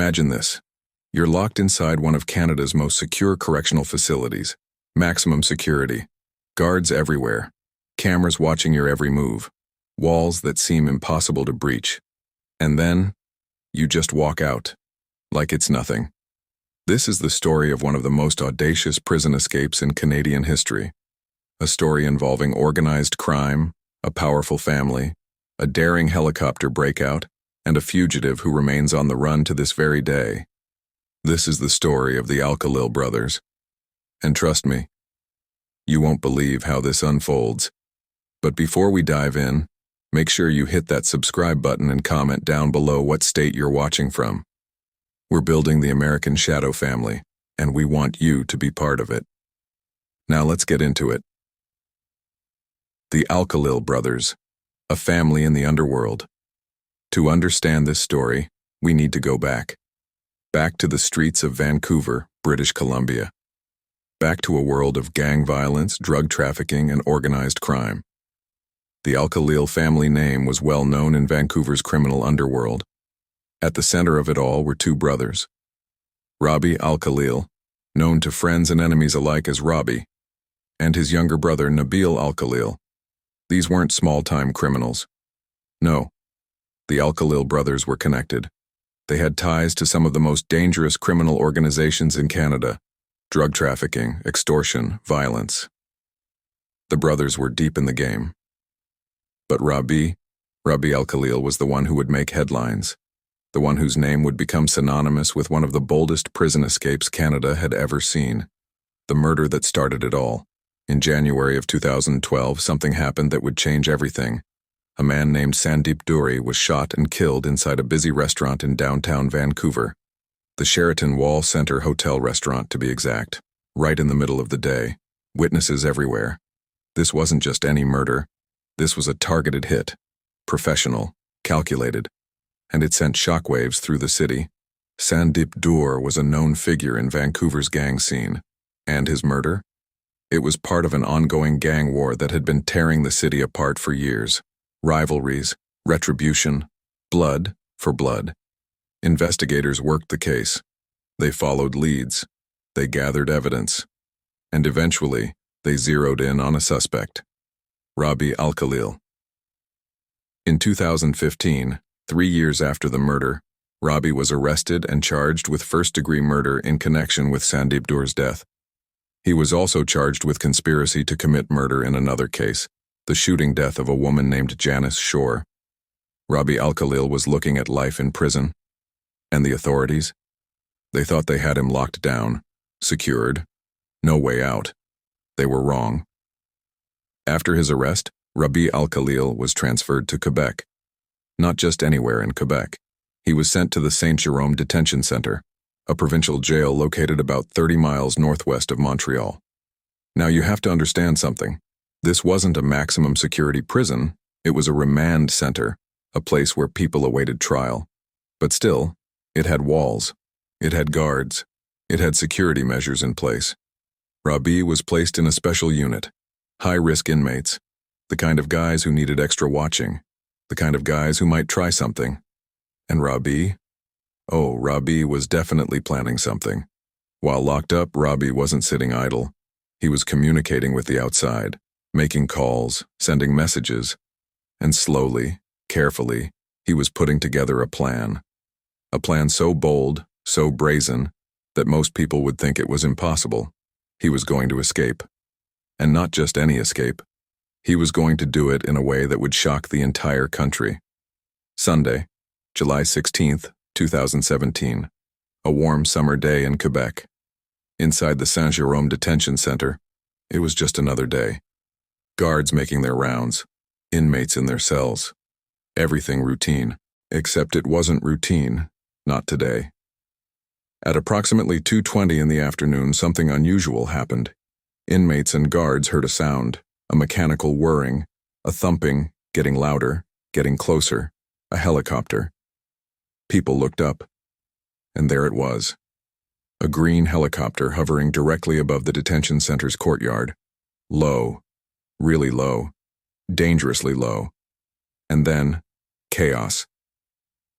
Imagine this. You're locked inside one of Canada's most secure correctional facilities. Maximum security. Guards everywhere. Cameras watching your every move. Walls that seem impossible to breach. And then, you just walk out. Like it's nothing. This is the story of one of the most audacious prison escapes in Canadian history. A story involving organized crime, a powerful family, a daring helicopter breakout, and a fugitive who remains on the run to this very day. This is the story of the Alkhalil Brothers. And trust me, you won't believe how this unfolds. But before we dive in, make sure you hit that subscribe button and comment down below what state you're watching from. We're building the American Shadow family, and we want you to be part of it. Now let's get into it. The Alkhalil Brothers, a family in the underworld. To understand this story, we need to go back. Back to the streets of Vancouver, British Columbia. Back to a world of gang violence, drug trafficking, and organized crime. The Alkhalil family name was well known in Vancouver's criminal underworld. At the center of it all were two brothers. Rabih Alkhalil, known to friends and enemies alike as Robby, and his younger brother Nabil Alkhalil. These weren't small-time criminals. No, the Alkhalil brothers were connected. They had ties to some of the most dangerous criminal organizations in Canada: drug trafficking, extortion, violence. The brothers were deep in the game. But Rabih Alkhalil was the one who would make headlines, the one whose name would become synonymous with one of the boldest prison escapes Canada had ever seen. The murder that started it all. In January of 2012, something happened that would change everything. A man named Sandeep Duri was shot and killed inside a busy restaurant in downtown Vancouver. The Sheraton Wall Center Hotel restaurant, to be exact. Right in the middle of the day. Witnesses everywhere. This wasn't just any murder. This was a targeted hit. Professional, calculated. And it sent shockwaves through the city. Sandeep Duri was a known figure in Vancouver's gang scene. And his murder? It was part of an ongoing gang war that had been tearing the city apart for years. Rivalries, retribution, blood for blood. Investigators worked the case. They followed leads. They gathered evidence. And eventually, they zeroed in on a suspect. Rabih Alkhalil. In 2015, 3 years after the murder, Robby was arrested and charged with first-degree murder in connection with Sandeep Duri's death. He was also charged with conspiracy to commit murder in another case, the shooting death of a woman named Janice Shore. Rabih Alkhalil was looking at life in prison. And the authorities? They thought they had him locked down, secured, no way out. They were wrong. After his arrest, Rabih Alkhalil was transferred to Quebec. Not just anywhere in Quebec. He was sent to the Saint-Jérôme Detention Center, a provincial jail located about 30 miles northwest of Montreal. Now you have to understand something. This wasn't a maximum security prison, it was a remand center, a place where people awaited trial. But still, it had walls, it had guards, it had security measures in place. Robby was placed in a special unit, high-risk inmates, the kind of guys who needed extra watching, the kind of guys who might try something. And Robby? Oh, Robby was definitely planning something. While locked up, Robby wasn't sitting idle. He was communicating with the outside, making calls, sending messages, and slowly, carefully, he was putting together a plan. A plan so bold, so brazen, that most people would think it was impossible. He was going to escape. And not just any escape. He was going to do it in a way that would shock the entire country. Sunday, July 16th, 2017. A warm summer day in Quebec. Inside the Saint-Jérôme Detention Center, it was just another day. Guards making their rounds, inmates in their cells. Everything routine, except it wasn't routine, not today. At approximately 2:20 in the afternoon, something unusual happened. Inmates and guards heard a sound, a mechanical whirring, a thumping, getting louder, getting closer, a helicopter. People looked up, and there it was. A green helicopter hovering directly above the detention center's courtyard. Low, really low, dangerously low. And then, chaos.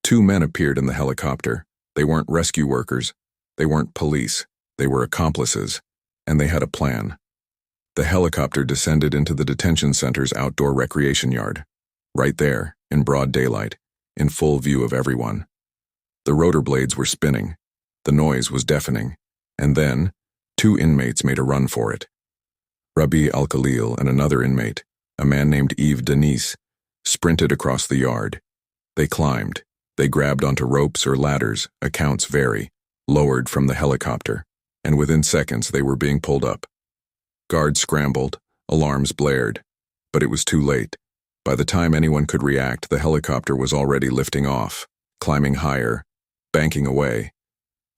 2 men appeared in the helicopter, They weren't rescue workers. They weren't police. They were accomplices. And they had a plan. The helicopter descended into the detention center's outdoor recreation yard. Right there, in broad daylight, in full view of everyone. The rotor blades were spinning. The noise was deafening. And then, 2 inmates made a run for it. Rabih Alkhalil and another inmate, a man named Yves Denis, sprinted across the yard. They climbed. They grabbed onto ropes or ladders, accounts vary, lowered from the helicopter, and within seconds they were being pulled up. Guards scrambled, alarms blared, but it was too late. By the time anyone could react, the helicopter was already lifting off, climbing higher, banking away.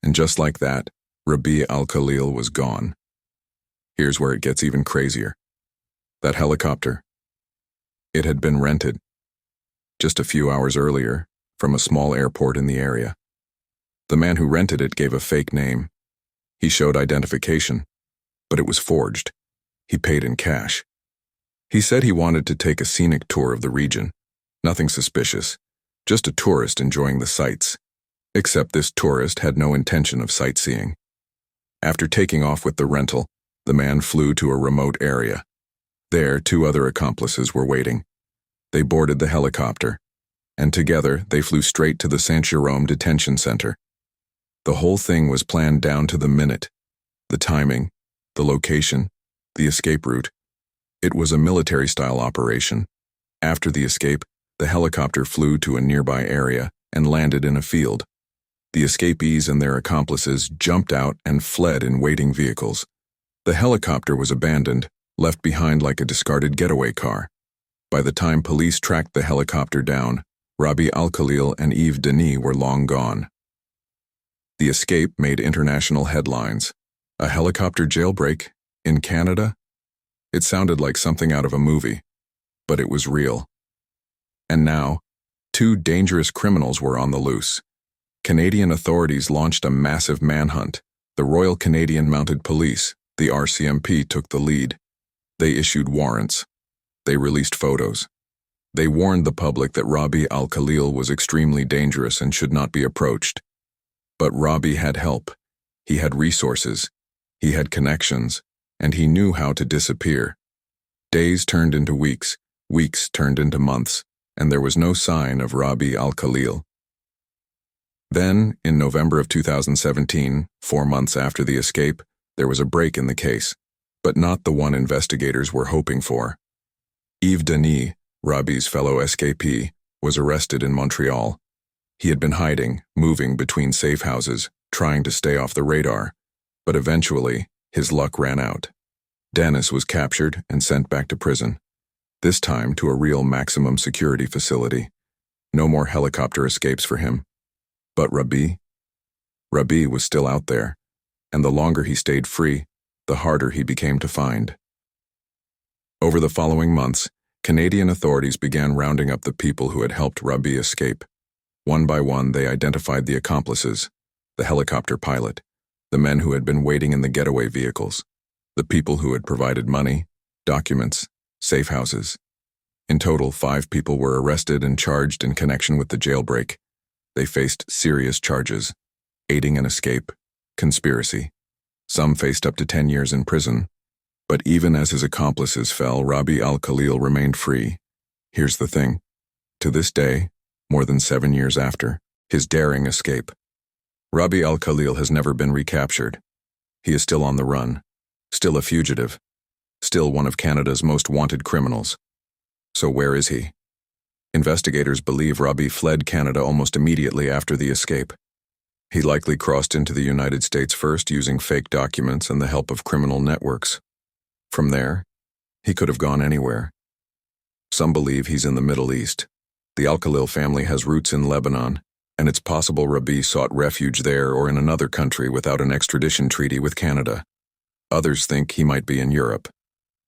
And just like that, Rabih Alkhalil was gone. Here's where it gets even crazier. That helicopter, it had been rented. Just a few hours earlier, from a small airport in the area. The man who rented it gave a fake name. He showed identification, but it was forged. He paid in cash. He said he wanted to take a scenic tour of the region. Nothing suspicious, just a tourist enjoying the sights. Except this tourist had no intention of sightseeing. After taking off with the rental, the man flew to a remote area. There, 2 other accomplices were waiting. They boarded the helicopter, and together they flew straight to the Saint-Jérôme detention center. The whole thing was planned down to the minute. The timing, the location, the escape route. It was a military-style operation. After the escape, the helicopter flew to a nearby area and landed in a field. The escapees and their accomplices jumped out and fled in waiting vehicles. The helicopter was abandoned, left behind like a discarded getaway car. By the time police tracked the helicopter down, Rabih Alkhalil and Yves Denis were long gone. The escape made international headlines. A helicopter jailbreak? In Canada? It sounded like something out of a movie, but it was real. And now, 2 dangerous criminals were on the loose. Canadian authorities launched a massive manhunt. The Royal Canadian Mounted Police, the RCMP, took the lead. They issued warrants. They released photos. They warned the public that Rabih Alkhalil was extremely dangerous and should not be approached. But Robby had help. He had resources. He had connections. And he knew how to disappear. Days turned into weeks. Weeks turned into months. And there was no sign of Rabih Alkhalil. Then, in November of 2017, 4 months after the escape, there was a break in the case, but not the one investigators were hoping for. Yves Denis, Robby's fellow escapee, was arrested in Montreal. He had been hiding, moving between safe houses, trying to stay off the radar, but eventually, his luck ran out. Denis was captured and sent back to prison, this time to a real maximum security facility. No more helicopter escapes for him. But Robby was still out there, and the longer he stayed free, the harder he became to find. Over the following months, Canadian authorities began rounding up the people who had helped Robby escape. One by one, they identified the accomplices, the helicopter pilot, the men who had been waiting in the getaway vehicles, the people who had provided money, documents, safe houses. In total, 5 people were arrested and charged in connection with the jailbreak. They faced serious charges: aiding an escape, conspiracy. Some faced up to 10 years in prison. But even as his accomplices fell, Rabih Alkhalil remained free. Here's the thing. To this day, more than 7 years after his daring escape, Rabih Alkhalil has never been recaptured. He is still on the run, still a fugitive, still one of Canada's most wanted criminals. So where is he? Investigators believe Robby fled Canada almost immediately after the escape. He likely crossed into the United States first using fake documents and the help of criminal networks. From there, he could have gone anywhere. Some believe he's in the Middle East. The Alkhalil family has roots in Lebanon, and it's possible Robby sought refuge there or in another country without an extradition treaty with Canada. Others think he might be in Europe,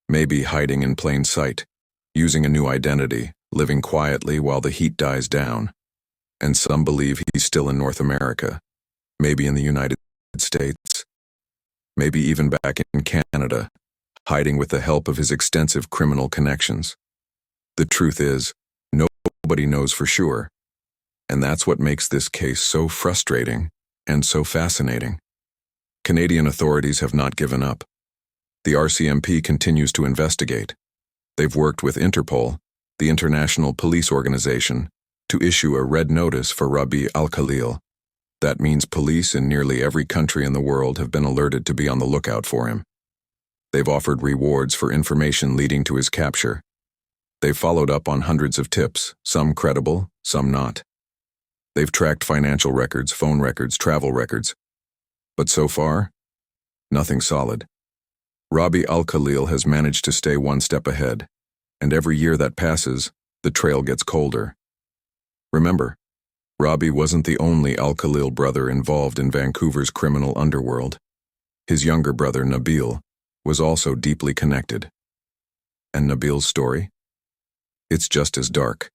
maybe hiding in plain sight, using a new identity, living quietly while the heat dies down. And some believe he's still in North America, maybe in the United States, maybe even back in Canada, hiding with the help of his extensive criminal connections. The truth is, nobody knows for sure. And that's what makes this case so frustrating. and so fascinating. Canadian authorities have not given up. The RCMP continues to investigate. They've worked with Interpol, the International Police Organization, to issue a red notice for Rabih Alkhalil. That means police in nearly every country in the world have been alerted to be on the lookout for him. They've offered rewards for information leading to his capture. They've followed up on hundreds of tips, some credible, some not. They've tracked financial records, phone records, travel records. But so far, nothing solid. Rabih Alkhalil has managed to stay one step ahead, and every year that passes, the trail gets colder. Remember, Robby wasn't the only Alkhalil brother involved in Vancouver's criminal underworld. His younger brother, Nabil, was also deeply connected. And Nabil's story? It's just as dark.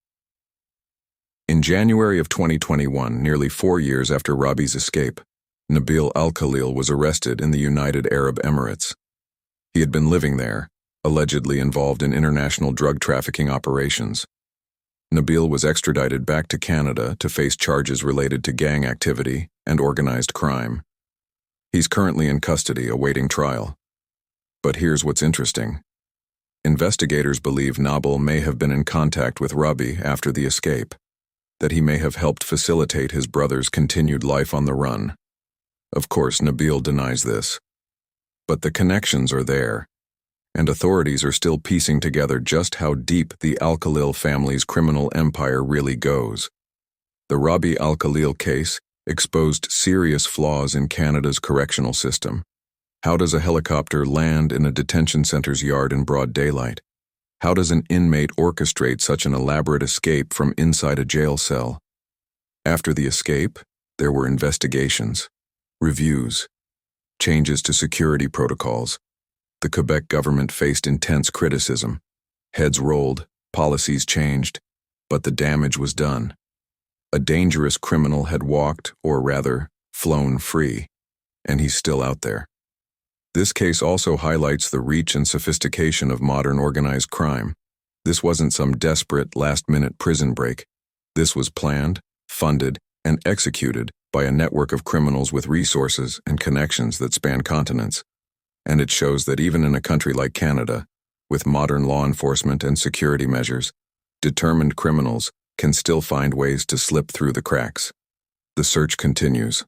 In January of 2021, nearly 4 years after Robby's escape, Nabil Alkhalil was arrested in the United Arab Emirates. He had been living there, allegedly involved in international drug trafficking operations. Nabil was extradited back to Canada to face charges related to gang activity and organized crime. He's currently in custody awaiting trial. But here's what's interesting. Investigators believe Nabil may have been in contact with Robby after the escape, that he may have helped facilitate his brother's continued life on the run. Of course, Nabil denies this. But the connections are there, and authorities are still piecing together just how deep the Alkhalil family's criminal empire really goes. The Rabih Alkhalil case exposed serious flaws in Canada's correctional system. How does a helicopter land in a detention center's yard in broad daylight? How does an inmate orchestrate such an elaborate escape from inside a jail cell? After the escape, there were investigations, reviews, changes to security protocols. The Quebec government faced intense criticism. Heads rolled, policies changed, but the damage was done. A dangerous criminal had walked, or rather, flown free, and he's still out there. This case also highlights the reach and sophistication of modern organized crime. This wasn't some desperate, last-minute prison break. This was planned, funded, and executed by a network of criminals with resources and connections that span continents. And it shows that even in a country like Canada, with modern law enforcement and security measures, determined criminals can still find ways to slip through the cracks. The search continues.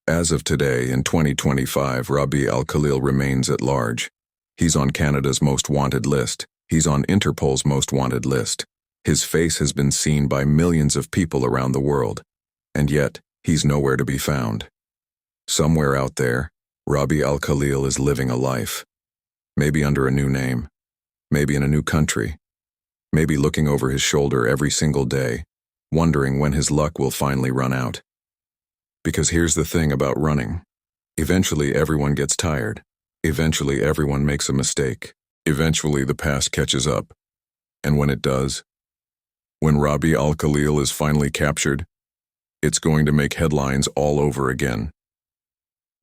As of today, in 2025, Rabih Alkhalil remains at large. He's on Canada's most wanted list. He's on Interpol's most wanted list. His face has been seen by millions of people around the world. And yet, he's nowhere to be found. Somewhere out there, Rabih Alkhalil is living a life. Maybe under a new name. Maybe in a new country. Maybe looking over his shoulder every single day, wondering when his luck will finally run out. Because here's the thing about running. Eventually everyone gets tired. Eventually everyone makes a mistake. Eventually the past catches up. And when it does, when Rabih Alkhalil is finally captured, it's going to make headlines all over again.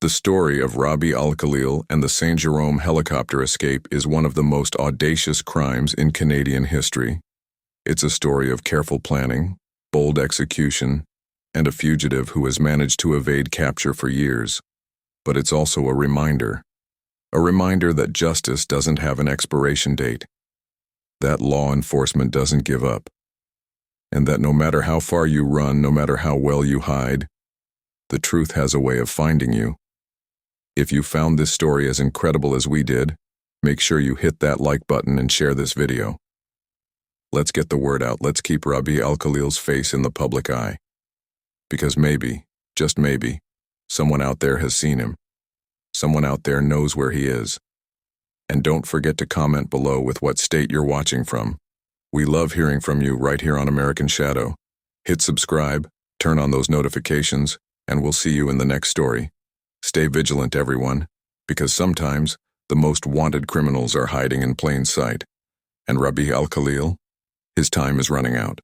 The story of Rabih Alkhalil and the Saint-Jérôme helicopter escape is one of the most audacious crimes in Canadian history. It's a story of careful planning, bold execution, and a fugitive who has managed to evade capture for years. But it's also a reminder that justice doesn't have an expiration date, that law enforcement doesn't give up, and that no matter how far you run, no matter how well you hide, the truth has a way of finding you. If you found this story as incredible as we did, make sure you hit that like button and share this video. Let's get the word out. Let's keep Rabih Alkhalil's face in the public eye. Because maybe, just maybe, someone out there has seen him. Someone out there knows where he is. And don't forget to comment below with what state you're watching from. We love hearing from you right here on American Shadow. Hit subscribe, turn on those notifications, and we'll see you in the next story. Stay vigilant, everyone, because sometimes the most wanted criminals are hiding in plain sight. And Rabih Alkhalil, his time is running out.